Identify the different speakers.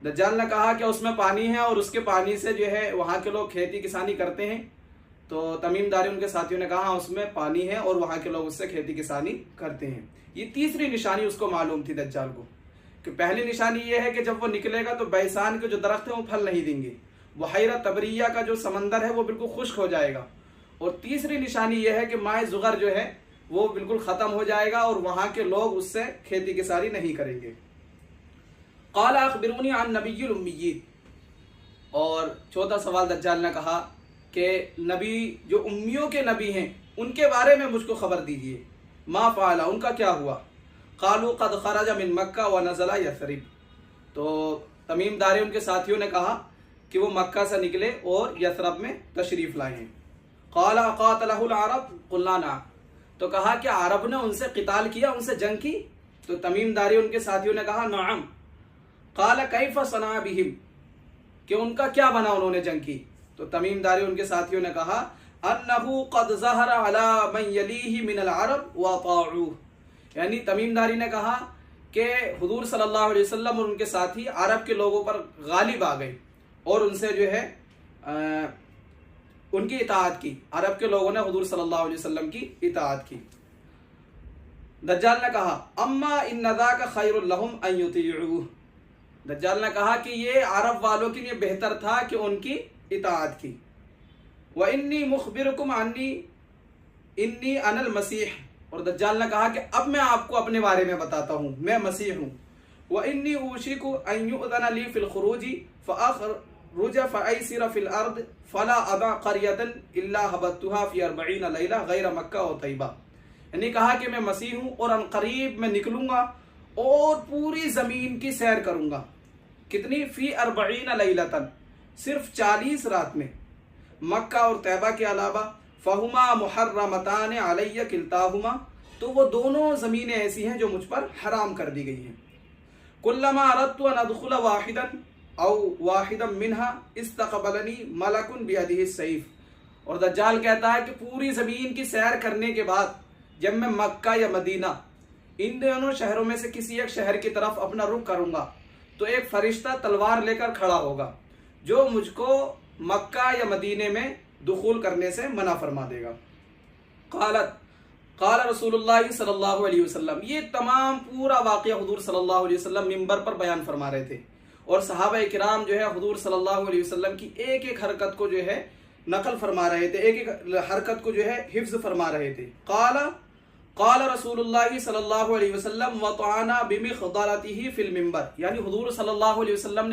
Speaker 1: دجال نے کہا کہ اس میں پانی ہے اور اس کے پانی سے جو ہے وہاں کے لوگ کھیتی کسانی کرتے ہیں. تو تمیم داری ان کے ساتھیوں نے کہا اس میں پانی ہے اور وہاں کے لوگ اس سے کھیتی کسانی کرتے ہیں. یہ تیسری نشانی اس کو معلوم تھی دجال کو، کہ پہلی نشانی یہ ہے کہ جب وہ نکلے گا تو بیسان کے جو درخت ہیں وہ پھل نہیں دیں گے، بحیرہ تبریہ کا جو سمندر ہے وہ بالکل خشک ہو جائے گا، اور تیسری نشانی یہ ہے کہ مائع زغر جو ہے وہ بالکل ختم ہو جائے گا اور وہاں کے لوگ اس سے کھیتی کسانی نہیں کریں گے. قال اخبرونی عن نبی الامیین. اور چوتھا سوال دجال نے کہا کہ نبی جو امیوں کے نبی ہیں ان کے بارے میں مجھ کو خبر دیجیے. ما فعل، ان کا کیا ہوا؟ قالوا قد خرج من مکہ ونزل یثرب. تو تمیم داری ان کے ساتھیوں نے کہا کہ وہ مکہ سے نکلے اور یثرب میں تشریف لائے ہیں. قال قاتلہ العرب قلنا نعم. تو کہا کہ عرب نے ان سے قتال کیا، ان سے جنگ کی؟ تو تمیم داری ان کے ساتھیوں نے کہا نعم. قال کیف صنع بہم، کہ ان کا کیا بنا انہوں نے جنگ کی؟ تو تمیم داری ان کے ساتھیوں نے کہا انہ قد ظہر علی من یلیہ من العرب واطاعوہ. یعنی تمیم داری نے کہا کہ حضور صلی اللہ علیہ وسلم اور ان کے ساتھی عرب کے لوگوں پر غالب آ گئے اور ان سے جو ہے ان کی اطاعت کی. عرب کے لوگوں نے حضور صلی اللہ علیہ وسلم کی اطاعت کی. دجال نے کہا اما ان ذاک خیر لہم ان یطیعوہ. دجال نے کہا کہ یہ عرب والوں کے لیے بہتر تھا کہ ان کی اطاعت کی. وانی مخبرکم انی انا المسیح. اور دجال نے کہا کہ اب میں آپ کو اپنے بارے میں بتاتا ہوں، میں مسیح ہوں. وانی اوشک ان یؤذن لی فی الخروج فاخرج فایسر فی الارض فلا ابا قریۃ الا حبتها فی 40 لیلہ غیر مکہ و طیبہ. یعنی کہا کہ میں مسیح ہوں اور ان قریب میں نکلوں گا اور پوری زمین کی سیر کروں گا. کتنی؟ فی 40 لیلۃ، صرف 40 رات میں، مکہ اور طیبہ کے علاوہ. فہما محرمتان علی کلتاہما. تو وہ دونوں زمینیں ایسی ہیں جو مجھ پر حرام کر دی گئی ہیں. کلما اردت ان ادخل واحدا او واحدا منها استقبلنی ملک بیدہ السیف. اور دجال کہتا ہے کہ پوری زمین کی سیر کرنے کے بعد جب میں مکہ یا مدینہ ان دونوں شہروں میں سے کسی ایک شہر کی طرف اپنا رخ کروں گا تو ایک فرشتہ تلوار لے کر کھڑا ہوگا جو مجھ کو مکہ یا مدینے میں دخول کرنے سے منع فرما دے گا. قال رسول اللہ صلی اللہ علیہ وسلم. یہ تمام پورا واقعہ حضور صلی اللہ علیہ وسلم ممبر پر بیان فرما رہے تھے اور صحابہ کرام جو ہے حضور صلی اللہ علیہ وسلم کی ایک ایک حرکت کو جو ہے نقل فرما رہے تھے، ایک ایک حرکت کو جو ہے حفظ فرما رہے تھے. قال رسول اللہ صلی اللہ علیہ وسلم وطعنا بمخضرتہ فی المنبر. یعنی حضور صلی اللہ علیہ وسلم نے